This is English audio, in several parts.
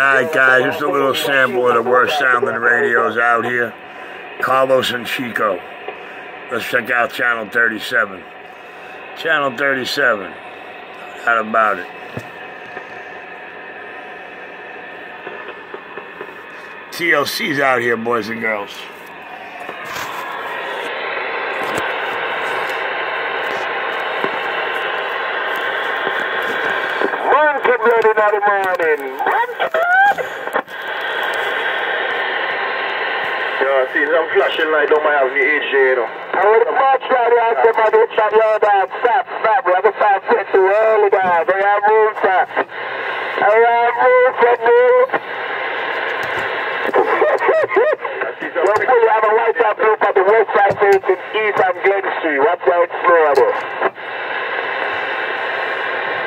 Alright guys, just a little sample of the worst sounding radios out here. Carlos and Chico. Let's check out channel 37. Channel 37. How about it? TLC's out here, boys and girls. Get ready in the morning. Yeah, see some flashing light on my avenue EJ, you know. I would much rather ask them about it from your dad. Stop. We have to start getting too early, dad. I have room, sir. I have room for you. Well, you have a white top group at the west side facing east and Glen Street. Watch how it's slow.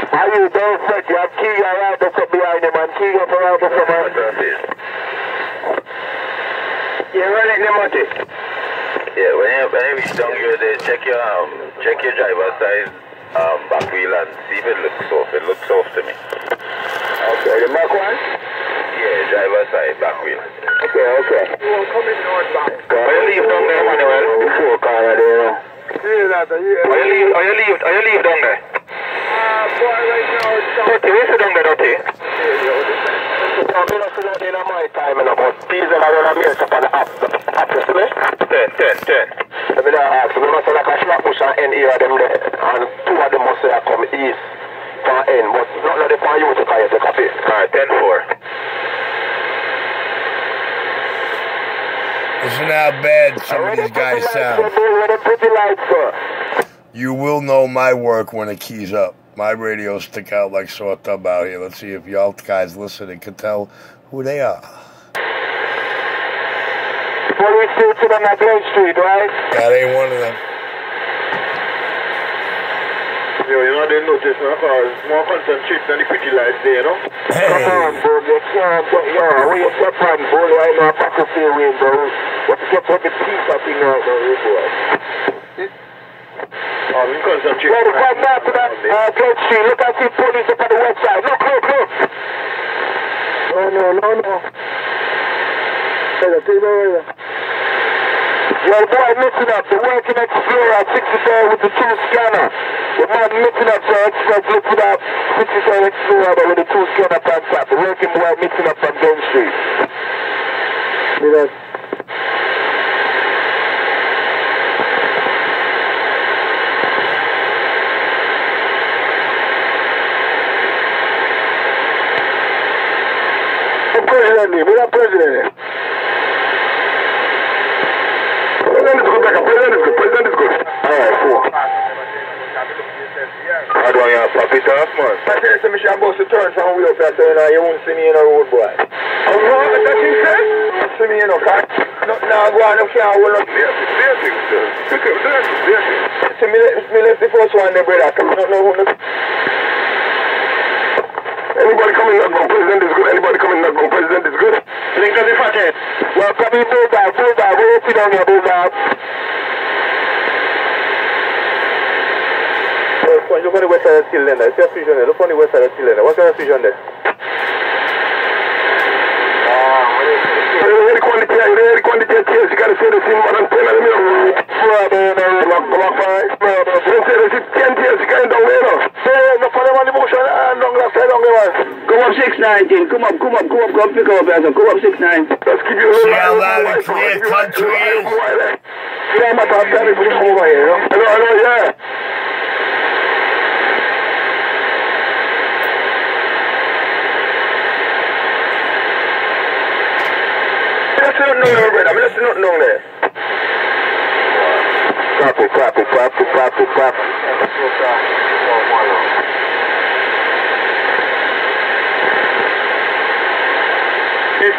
How you don't fret, you have Keegan right there behind him and Keegan for out of the man. You're running the motive. Yeah, when you reach down here, they check your driver's side back wheel and see if it looks soft. It looks soft to me. Okay, the back one? Yeah, driver's side back wheel. Okay. You won't come in northbound. Are you leave down there, Manuel? Before car there, you know. See that, Are you leave down there? Boy, right now it's down. Dirty, where's it down there, Dirty? I'm going to sit in my time and about diesel I don't have up on the app, you see me? 10. Let me ask, we must have like a slap push and end here them there, and two of them must have come east from end, but not let them find you to carry the coffee. Alright, 10-4. Listen how bad some of these guys sound. You will know my work when it keys up. My radios stick out like sore thumb out here. Let's see if y'all guys listening can tell who they are. Police station on that Glen Street, right? That ain't one of them. Yo, you know they notice now, because more concentrate than the pretty lights there, you know? Hey. Come on, bro, you can't get, where you step on, bro, right now, back to the window. What you get for the piece of thing right now, boy? We concentrate. Well, come back to that Glen Street. Look, I see police up on the west side. Look. No. Take it over. Your boy missing up. The working Explorer 64 with the 2 scanner. The man missing up, so Express look it up. 67 Explorer with the 2 scanner on top. The working boy missing up on Glen Street. See that? We're not president. President is good. Alright, 4. How do I pop it off, man? I said to me, I'm supposed to turn from wheel flat, so you won't see me in a road, boy. Oh, what? That's what you said? You see me in a car? No, go on, I can't hold on. See, me left the first one there, brother. I don't know who. Anybody coming not going, president is good. Anybody coming not going, president is good. Link of the fathead. Well, come in, Bulldog. Where sit down here, Bulldog? Look on the west side of the steel there. It's a fusion there. Look on the west side of the steel there. What's the fusion there? You gotta say the same more than 10 and you come up 5. Don't say the 10 years, you can't down there now. No for them on the motion and down left side on the one. Come up 619, come pick up, come up 69. Let's keep you See how loud and clear country is? Yeah, I'm about to tell you to come over here, you know? Hello, yeah. I'm just not knowing there. Copy. It's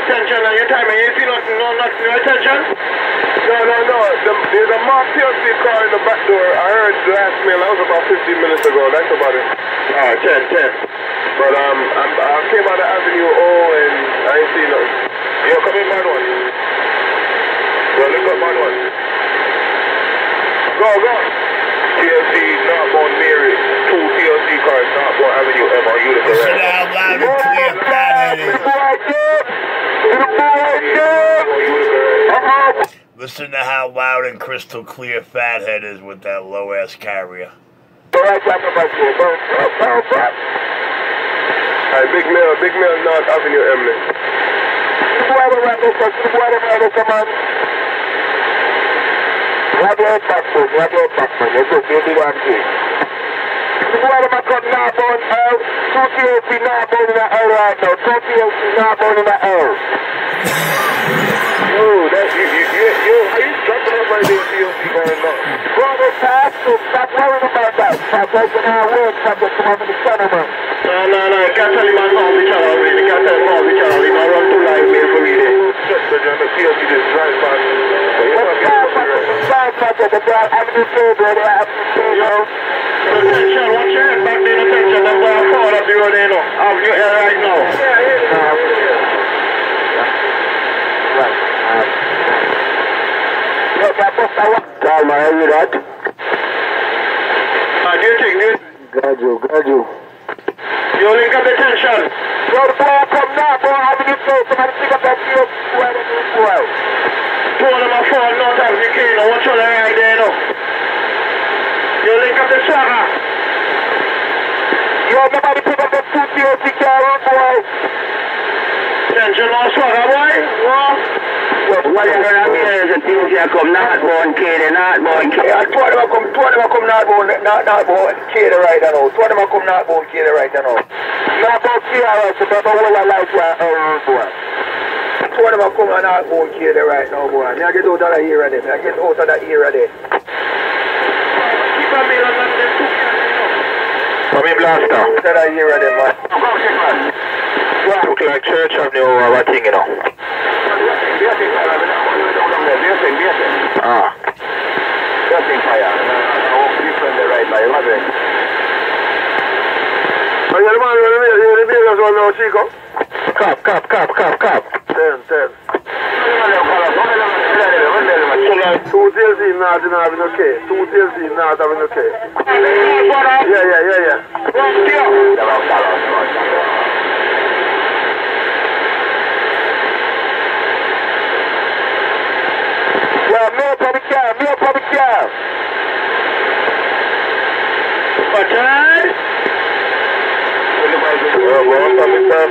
tension on your time, and you see nothing, no attention? No. There's a Mark TLC car in the back door. I heard the last mail, that was about 15 minutes ago. That's about it. 10. But I came out of Avenue O and I ain't seen nothing. Yo, come in, man one. Well, look up, man one. Go. TLC, northbound Mary. 2 TLC cars, northbound Avenue M. Are you the correct? Listen how loud and clear that is. Listen to how loud and crystal clear Fathead is with that low-ass carrier. Alright, Big Mill, North Avenue, Emily. Oh, that's you, are you jumping up right there, TLC going up? Brother, stop worrying about that. Stop taking our words, stop just coming to the center, man. No, you can't tell him I'm on the channel, really. You can't tell him I'm on the channel. He might run too live, man, for me there. Just the TLC just drive past. Attention, watch your head back there, attention. I'm going to fall up the road there, no. I'm your head right now. Calma, I hear that. Do you think this? Got you. You link up the tension. Yo, the boy come now, boy. I'm in the place. Somebody pick up that field. Two of them are falling out of the cane. Watch all right there, no. You link up the swagger. Yo, nobody pick up the 2 TLC car, boy. Tension on swagger, boy. What you gonna be is a thing here come northbound K, northbound K. Two of them come northbound K right now. Two of them come northbound K right now. Northbound K right, so that's all I like boy. Two of them come northbound K right now, boy. Me I get out of that era there. Keep on me like that. Come in blaster. Out of that era there, man. Look like Church Avenue or what thing, you know. Nothing fire. Right by 11. Are you the man the Vegas one now, Chico? Cap. 10. 2 TLC North Avenue K. 2 TLC North Avenue K. Yeah. More public car. Bacard?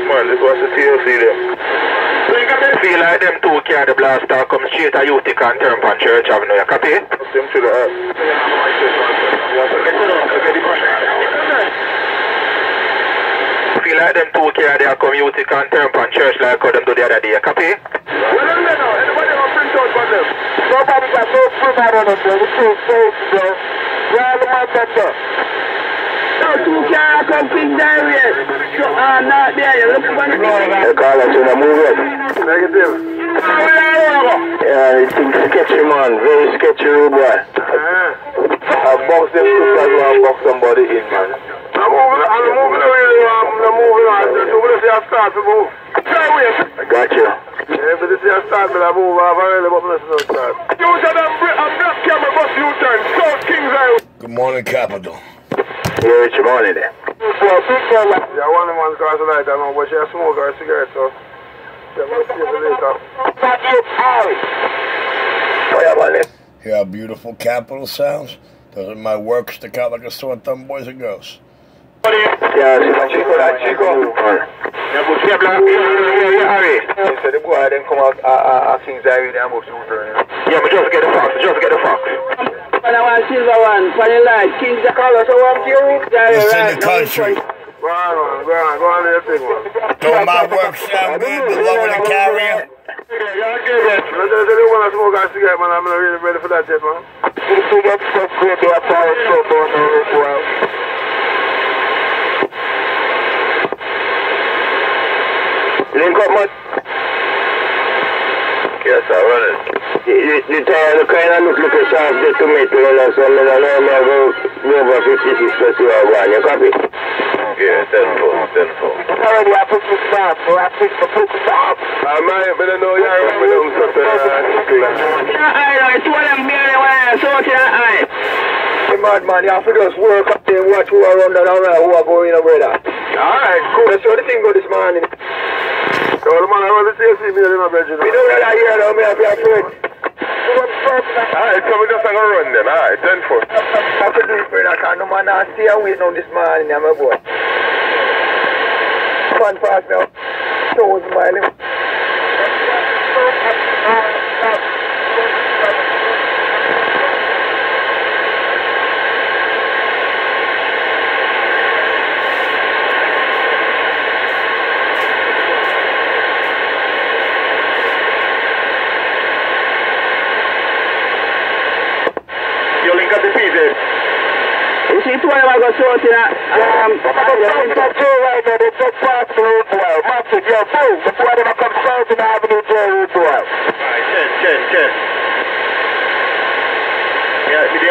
Man, this was the TLC there. Feel like them two car, the blaster come straight to Utica and turn from Church Avenue, you copy? Them to the earth. Feel like them two car, they come Utica and turn from Church like how them do the other day, you copy? Well, anybody want print out on them? Nobody got no print out on them, bro. It's so safe, bro. Where the man there? No, two cars come King Darius. Not there, you look for the car. The car that's in the movie. Negative. Yeah, it's sketchy, man. Very sketchy, boy. I box them two cars and I box somebody in, man. I'm moving away. I'm moving on. So when I say I start to move. I got you. Yeah, but this is a start, but I move off already, but I'm not start. I'm black camera bus U-turn, South Kings Island. Good morning, Capital. Yeah, it's your morning there. Yeah, one of the ones got a light, I know, but she a smoke or a cigarette, so I'm going to see you later. Hear how beautiful Capital sounds? Doesn't my work stick out like a sore thumb, boys and girls? Yeah, Chico. Harry. So the boy then come out Kings Island and move to U-turn. Yeah, but just get the fox. When I want silver one, funny light, Kings of color, so I'm curious. It's in the country. Go on, the thing, man. Don't my work sound good, the lower the carrier? Yeah, I get it. I don't want to smoke a cigarette, man. I'm not really ready for that yet, man. You get stuff good, they are power stuff on the road, boy. Link up, man. Yes, I run it. The tire kind of look like a sharp just to make it on so I know I go over 56 plus you are one. You copy? Yeah, 10-4. Already I put this back, so I picked the book up. I might, but I know you're with them something. It's one of them being away, so can I? Hey, man, you have to just work up there and watch who are running around, who are going over there. Alright, cool. That's the thing go this morning. Well, man, I want to TLC me in my bedroom. We don't really hear now, me have your friend. Alright, so we just gonna run then. Alright, 10-4. I could do it for that, no man, I stay away now this morning, my boy. Fun pass now. Shows smiling. You see, two of them are going to sort it out. I'm going to go right now, they just pass the road well. Massive, yo, boom, the two of them are come south in the Avenue J road well. Alright, 10. Yeah, the key.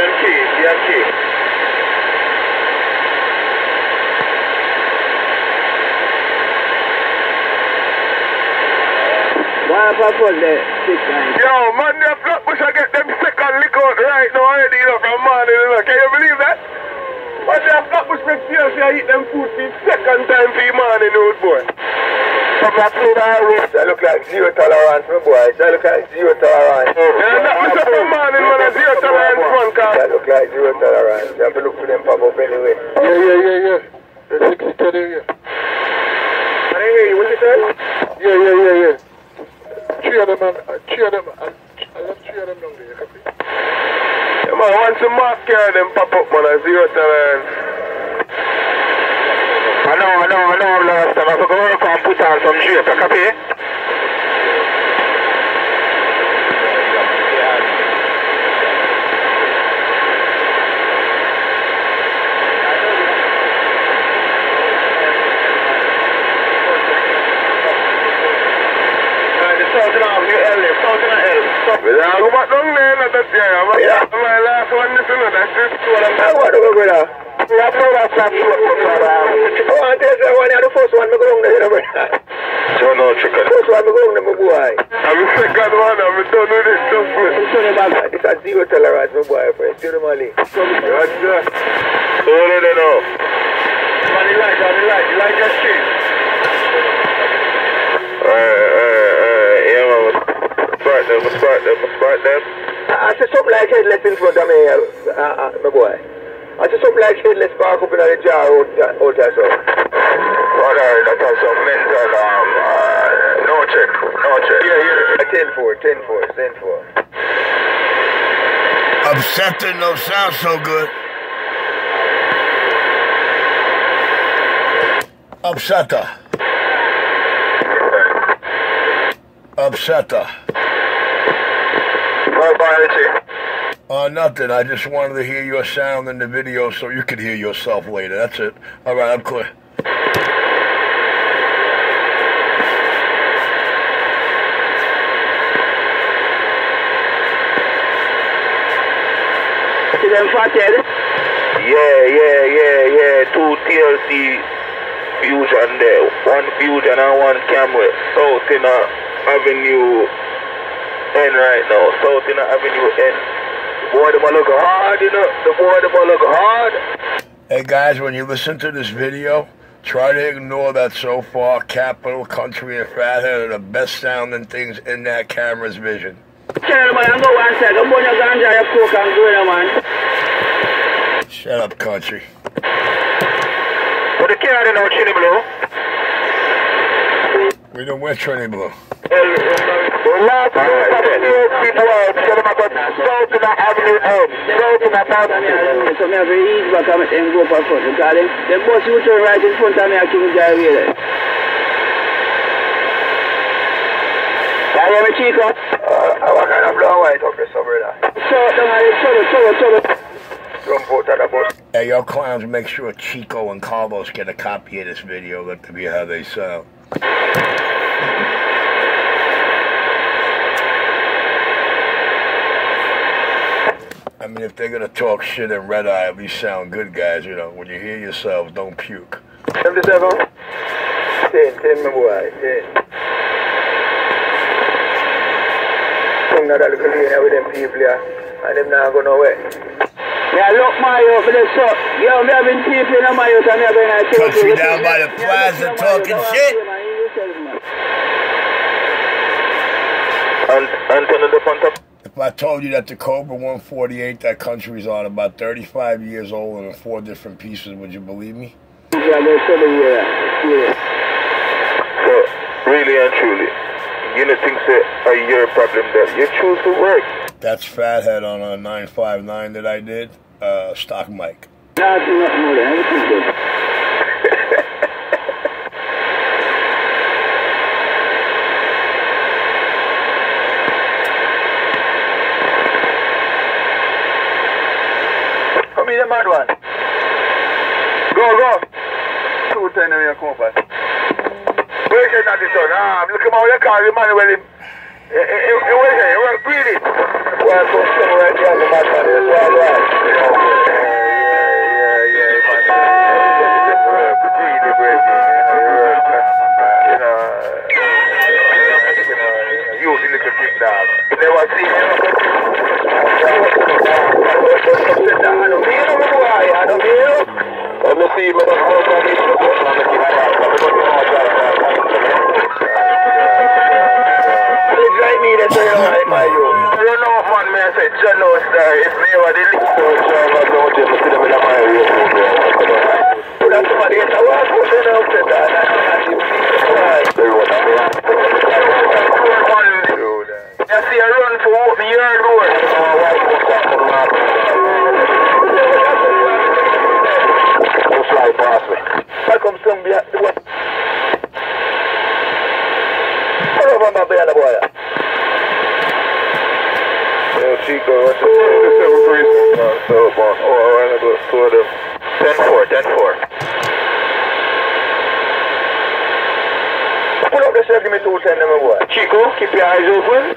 Why have I put the 6-9? Yo, man, they Flatbush I get them second lick out right now already, you know, from morning, you know. Can you believe that? Man, they Flatbush make TLC I eat them food for the second time for the morning, old boy. From that play the highway, that look like zero tolerance, my boy. That look like zero tolerance. Yeah, that was up from morning, man, a zero tolerance one car. That look like zero tolerance. You have to look for them pop up anyway. Yeah. The 60 area. I didn't hear you, what you said? Yeah. Three of them down there, you copy? Yeah, man, once the mark carry them pop up, man, a zero tolerance. I know, last time I could go and put on some shape, you copy? Well, I'll go back down there, not that day. My last one, this is that's it. I want to go with her. We have no last time to work for her. Oh, and there's one, the first one, I go down there, brother. So no trick. First one, I go down there, my boy. I'm the second one, I'm done with it, just for it. This is zero tolerance, my boy, friend. See the money. That's that. Hold it now. On the light just changed. Yeah, man. Spark them. I see something like headless in front of me, my boy. I see something like headless park up in the jar out there, so. Brother, that has some mental, no check. Yeah. 10-4. Upsetting don't sound so good. Upsetter. Nothing. I just wanted to hear your sound in the video so you could hear yourself later. That's it. All right, I'm clear. See them fathead? Yeah. 2 TLC Fusion there. 1 Fusion and 1 Camry. South in Avenue N right now. South in Avenue N. Boy, the ball look hard, you know. The ball look hard. Hey guys, when you listen to this video, try to ignore that so far Capital, Country, and Fathead are the best sounding things in that camera's vision. Tell man, I'm going one side. I'm going to ganja, your coke and go man. Shut up, Country. But the car now, Trinity Blue. We don't wear Trinity Blue. So me have to ease back and then go for front. Because them bus you turn right in front of me and King Drive here. Can you hear me, Chico? What kind of blow white up there, so brother? Trouble. Jump out of the bus. Hey, yo, clowns, make sure Chico and Carlos get a copy of this video. Let them hear how they sound. I mean, if they're gonna talk shit in red eye, at least sound good, guys. You know, when you hear yourselves, don't puke. 77. 10, my boy. 10. Some not a little lane with them people here, and them not go nowhere. Yeah, look, Mario, for this up. Yo, me having people in my house, and me having a Country down by the plaza talking shit. antenna the on top. If I told you that the Cobra 148 that country's on about 35 years old and in 4 different pieces, would you believe me? Yeah, they said it, yeah. So, really and truly, you don't think it's a your problem that you choose to work? That's Fathead on a 959 that I did, stock mic. Nothing more than everything good. Come here, mad one. Go. 210 in your compass. Where is that son? I'm looking at your car, Emmanuel. You work greedy. Well, I'm going to right there on the mad one. That's all right. Greedy, breaking. You little kid dog. You never see me. I don't hear. Let me see, but like me, that's right, my you. I don't know if man, I said, John knows that if me were the least of John, I don't want to see them in a my way. That's somebody else. I want to put it out to that. I don't have to see why. You see a run for open your door. Don't fly past me. I come some behind the one. Pull over my behind the boy. Chico, what's the 7-3? Oh, I got 2 of them. 10-4. Pull up the cell, give me 210 number boy. Chico, keep your eyes open.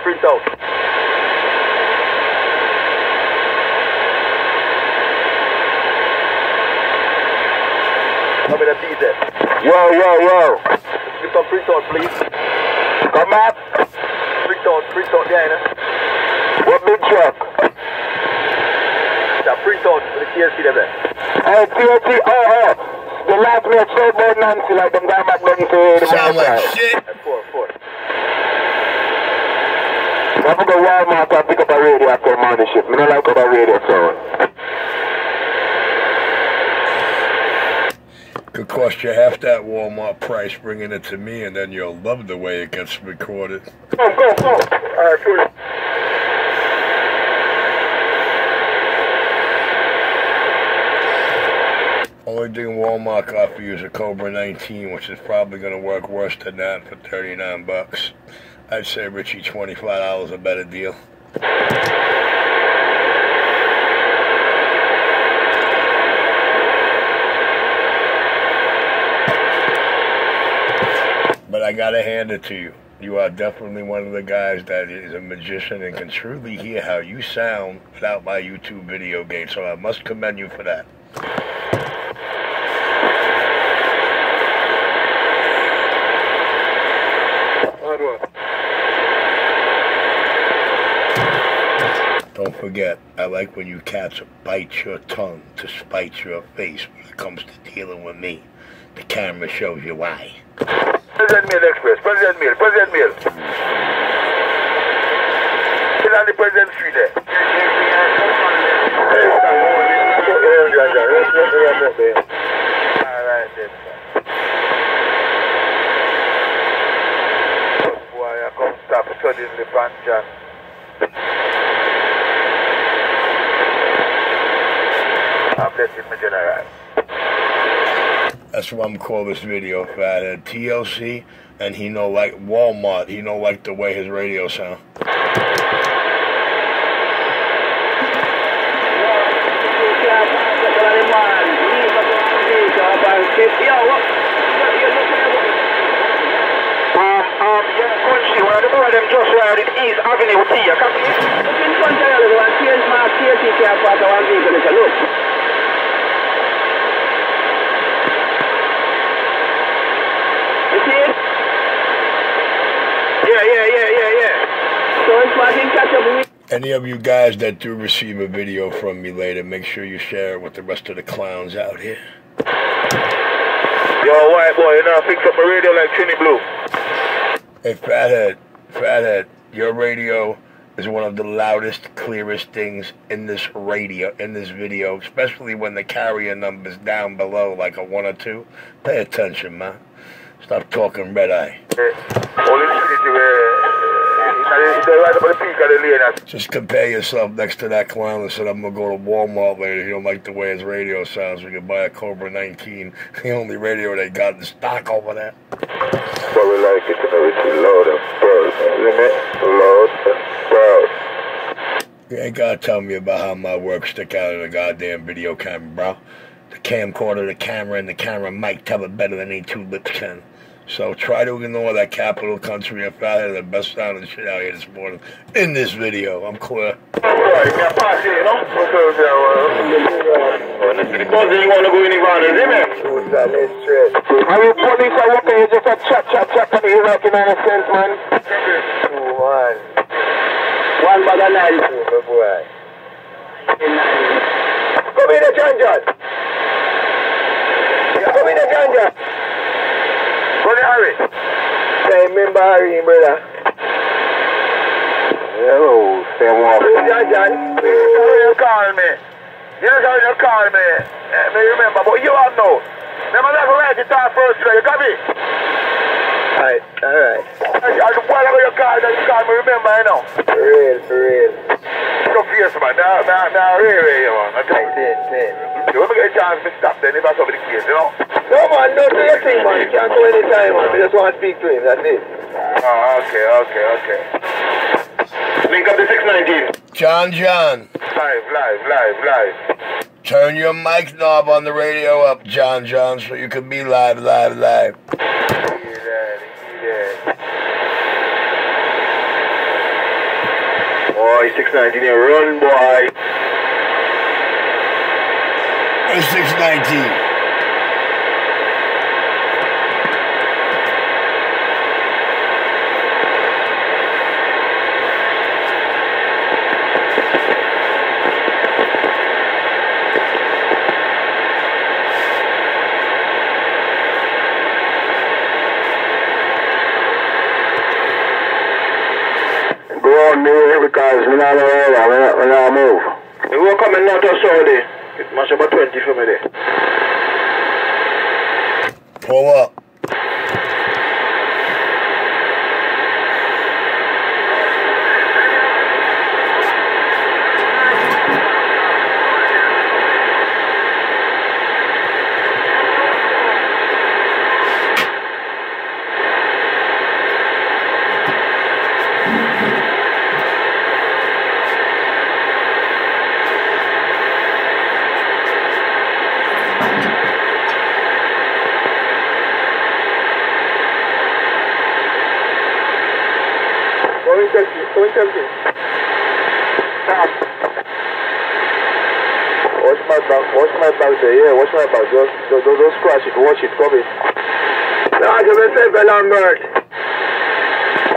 Print out. Come in the diesel. Yo. Get some print out, please. Come back. Print out there, what big truck? Yeah, print out for the TLC there. Hey, TLC, the last minute so about Nancy, like them guy back then to the sound like shit. 4. I'm going to go Walmart and pick up a radio after morning shift. I don't like up a radio sound. Could cost you half that Walmart price bringing it to me, and then you'll love the way it gets recorded. Go. Alright, cool. Only thing Walmart offer you is a Cobra 19, which is probably going to work worse than that for 39 bucks. I'd say, Richie, $25 a better deal. But I gotta hand it to you. You are definitely one of the guys that is a magician and can truly hear how you sound without my YouTube video game, so I must commend you for that. Don't forget, I like when you cats bite your tongue to spite your face when it comes to dealing with me. The camera shows you why. President Mail Express, President Mail. It's on the President Street there. Alright then. Boy, I come stop suddenly, Panjan. I'm blessing my general. That's what I'm calling this video, Fathead. TLC, and he know like Walmart, he know like the way his radio sound. Country, one of the boy them just wired in East Avenue T, you copy? In front of you, one TLC car park of one vehicle, look. if I can catch up with Any of you guys that do receive a video from me later, make sure you share it with the rest of the clowns out here. Yo, white boy, you know, fix up my radio like Trini Blue. Hey, Fathead, your radio is one of the loudest, clearest things in this video, especially when the carrier number's down below, like a 1 or 2. Pay attention, man. Stop talking red eye. Just compare yourself next to that clown and said, I'm going to go to Walmart later. He don't like the way his radio sounds. We can buy a Cobra 19. The only radio they got in stock over there. But we like it to know it's loud and proud. Limit, loud and proud. You ain't got to tell me about how my work stick out of the goddamn video camera, bro. The camcorder, the camera, and the camera mic tell it better than any 2 lips can. So try to ignore that Capital Country and Fathead, the best sounding shit out here this morning in this video. I'm clear. Alright, you pass it, you know? Because you want to go in the van, isn't it? I mean, police are working, you just a chat, and you're rocking on a sense, man. 2, 1. 1 bag of 9. Good boy. Come in, John. Come in, John. Brother Harry. Hey, member Harry, brother. Hello, Sam Walker. John. You call me. You know how you call me. Me remember, but you all know. Remember that right to talk first, you got me? Alright. Whatever you call me, remember, you know. For real. No fears, man. Now, really, you know. Okay. You ever get a chance to stop then if I saw the case, you know? No, man, don't do your thing, man. You can't go anytime, man. We just want to speak to him, that's it. Oh, okay. Link up to 619. John. Live. Turn your mic knob on the radio up, John, so you can be live. Yeah. Boy, 619, run, boy. Where's 619? Because we not move. We won't come in not to Saudi. It must be about 20 for me there. Pull up. Watch my back there, yeah, watch my back. Just scratch it, watch it, come in. No, give me a Lambert.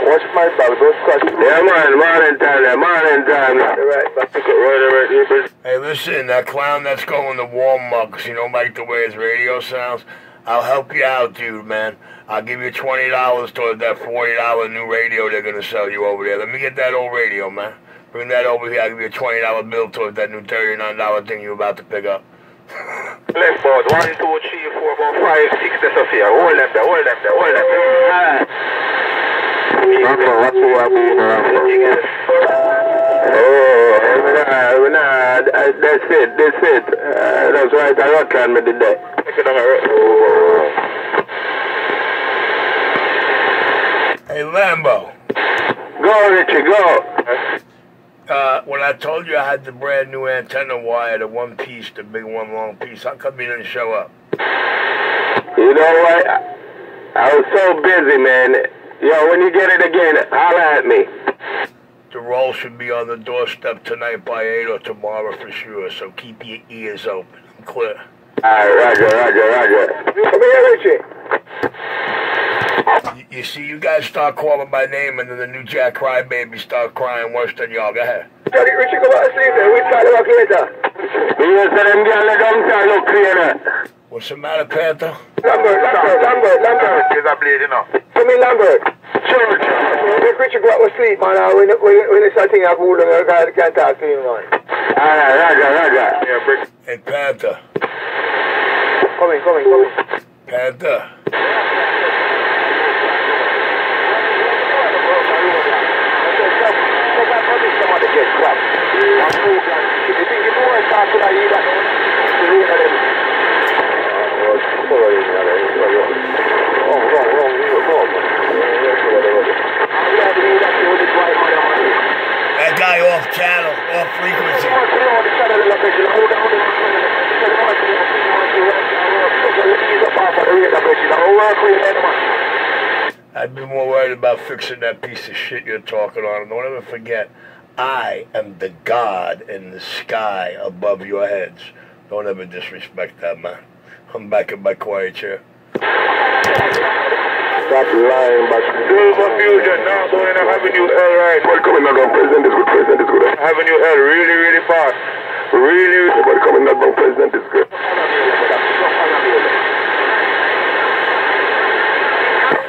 Watch my back, don't scratch it. Yeah, man, morning time. Right, back to right. Hey, listen, that clown that's going to Walmart because you don't like the way his radio sounds, I'll help you out, dude, man. I'll give you $20 towards that $40 new radio they're going to sell you over there. Let me get that old radio, man. Bring that over here. I'll give you a $20 bill towards that new $39 thing you're about to pick up. Left board, 1, 2, 3, 4, 5, 6, that's up here. Hold them there. What's that's it. That's right, I rock on me today. Hey, Lambo. Go, Richie, go. When I told you I had the brand new antenna wire, the one piece, the big one long piece, how come you didn't show up? You know what? I was so busy, man. Yo, when you get it again, holler at me. The roll should be on the doorstep tonight by 8 or tomorrow for sure, so keep your ears open. I'm clear. Alright, Roger. Come here, Richie. You see, you guys start calling my name, and then the new Jack Crybaby start crying worse than y'all. Go ahead. Richie, go back to sleep there. We start back later. Yes, them girls don't look clear. What's the matter, Panther? Lambert. There's a blade, you know. Come in, Lambert. Sure. Richie, go back to sleep, man. When it's something I can't talk to him, man. Roger. Yeah, break. Hey, Panther. Come in. Panther. Somebody get crap. One program. If you think it's worth talking about you, That guy off channel, off frequency. I'd be more worried about fixing that piece of shit you're talking on. And don't ever forget, I am the God in the sky above your heads. Don't ever disrespect that, man. I'm back in my quiet chair. Stop lying, but Do confusion now going on Avenue L right. Somebody coming not wrong, president is good. Avenue L really fast. Somebody coming not wrong, president is good.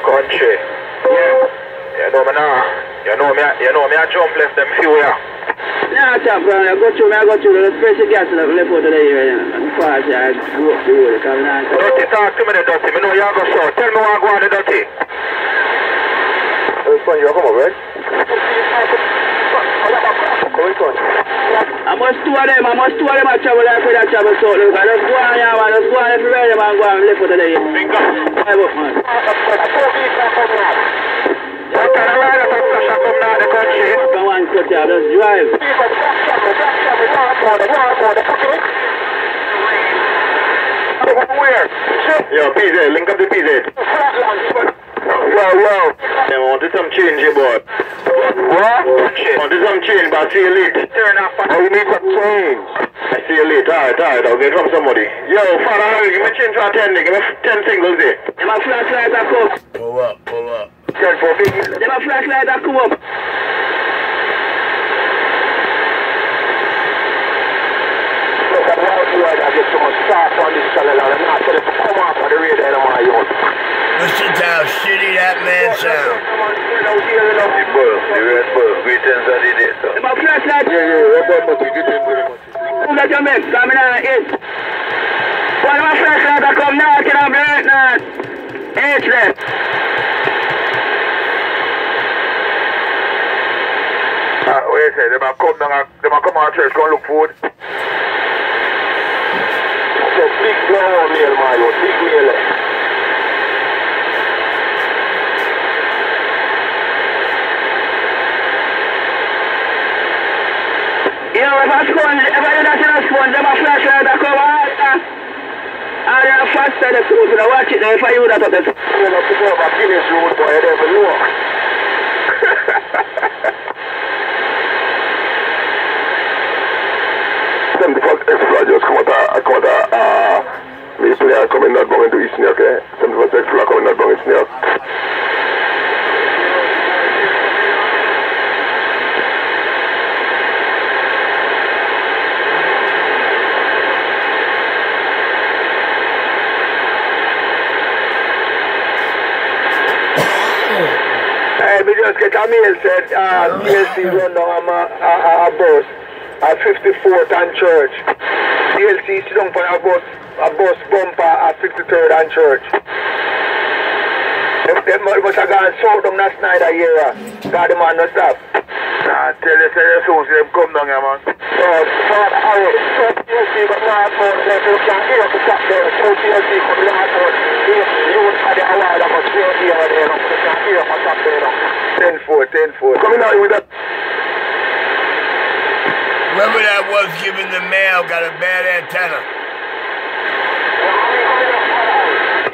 Country. Yeah. You know me I jump left them few, yeah. Nah, chap, I go through, let's press the gas and left out of the area, and fast, I go up the road, come on. Dirty, talk to me the dirty. Me know you go short. Tell me what I go on the dirty. Which one you come up, right? I must two of them I travel like that travel so look, I just go on here, man, just go on everywhere, man, go on left out of the area. Drive up, man. What kind of ride that flash come now the country? Come on, cut here, just drive. Where? Yo, PZ, link up the PZ. Wow. I wanted some change here, boy. What? Wanted some change, but I see you late. Turn off. Oh, you need some change. I see you late. Alright, I'll get from somebody. Yo, father, give me change for 10, give me 10 singles there. Them a flashlight that come. Pull up. 10 for big. Them a flashlight that come up. I get so much start on this channel and I'm not telling you to come off on the radio anymore, yo. Listen to how shitty that man sounds. The red bull, greetings of the day, sir. Them a flashlight. Yeah, what about you? Get in very much. Who got your mix? Coming out it. One of my flashlight that come now, can I break now? H left. What you say? They might come out church, go look food. Big blow meal, Mario. Big meal. Yo, if I sponge, if I do that in a sponge, them a flashlight that come out. And then faster the crew, so watch it now if I use that up there. You know, people have a Guinness road, boy, I never know. Them the first extra just come out me player coming not going to East New York, eh? Some the first extra coming not going to East New York. We just get a mail said TLC run down a bus at 54th and Church. TLC sit down for a bus bumper at 53rd and Church. Them must have gone south down that Snyder area. God, the man no stop. Nah, tell you, say you soon see them come down here, man. So, TLC got north mode, you can't hear the top there. So TLC come north mode. You had the hour that was here there. You can't hear the top there. 10-4. Coming out with that. Whoever that was giving the mail got a bad antenna.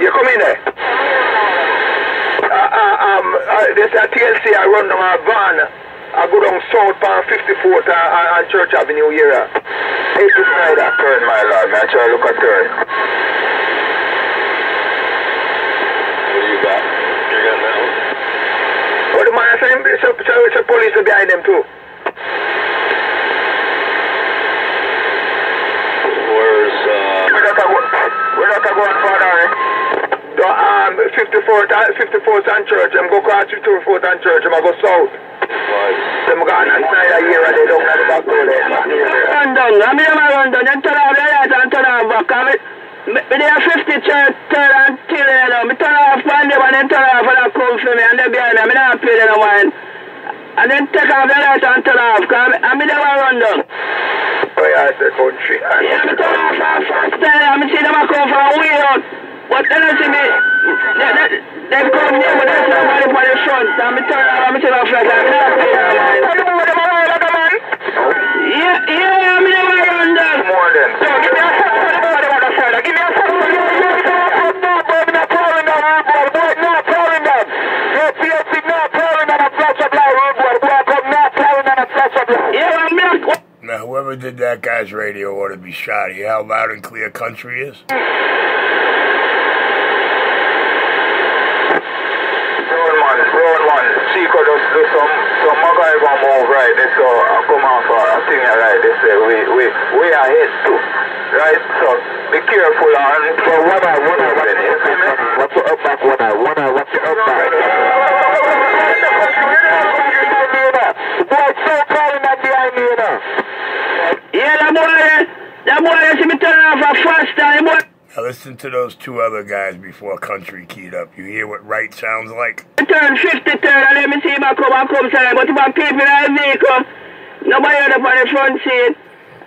You come in there. This is TLC. I run down a van. I go down south on 54th and Church Avenue here. 8 to 9 turn, my lord. I try to look at turn. What do you got? You got that one? it's a police behind them too. We're not going further, eh? 54th and Church. I'm going to cross 54th and Church. I'm going to go south. I'm going to Snyder here and they don't have the back door there. Run down. I'm here to run down. Then turn off the light and turn off back. But they are 50 church, turn until, you know. I turn off one day and then turn off and I come for me and they behind me. I'm not pay them one. And then take off the light and turn off. I'm here to run down. Oh yeah, it's the country. Yeah, I'm turn off fast. I'm see them come from a way out. But then I see me, they come here, but there's nobody for the front. I'm turn off, I'm turn off fast. I'm not pay them one. Yeah, I'm here to run down. More than. So give me a shot for the body on the side. Give me a shot for the body. Not pouring down, road boy. Not pouring down. No TLC, not pouring down a flash of light, road boy. Boy, come not pouring down a flash of light. Yeah, I'm not. Now, whoever did that guy's radio ought to be shot. You hear how loud and clear country is? Road one, Chico just do some MacGyver move right there, so I come off a thing right there, say we are hit too, right? So be careful and so one eye, you see me? Watch your up back, one eye, watch your up back. Boy, so calling that behind me, you know. Yeah, that boy, I see me turn off a fast time, boy. Now listen to those two other guys before country keyed up. You hear what right sounds like? Turn 50 turn and let me see him come side. But if I'm people in the vehicle, nobody up on the front seat.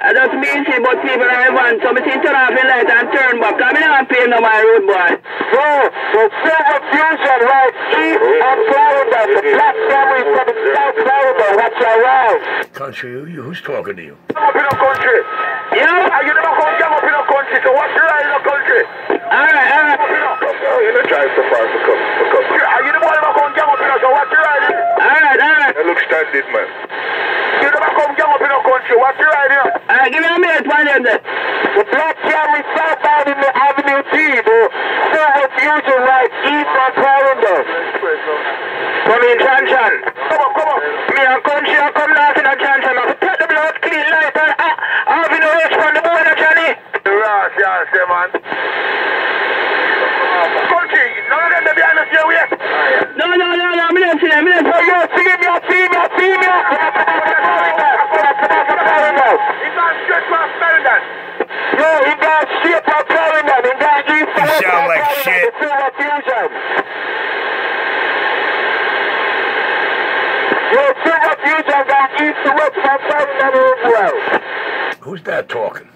I just mean see but people in the van. So I see turn off the light and turn back. I'm not paying no my road boy. So, there's so much fusion right east and Florida. The black family from South Florida. Watch your right. Country, who's talking to you? Come up in the country. Yeah? You never come up in the country, so watch your right in the country. Alright. You're not trying so far to come. You never come up in the so watch your right in. Alright. You look standing, man. You never come up in the country, watch your right in. Alright, give me a minute, one of them. The black family southbound in the Avenue G, bro. So much fusion right east and Florida. Come in, Chan. Come on. Me and country, I come down to the Chan. I take the blood clean light and Avenue H from the border, Johnny. Yeah, man. Country, none of them they behind us here yet. No, I'm not seeing them. Oh, you see me. He's gone straight past Meriden. Yo, he gone straight past Meriden. He gone east to west. You sound like shit. Silver Fusion got east to west from Meriden as well. Who's that talking?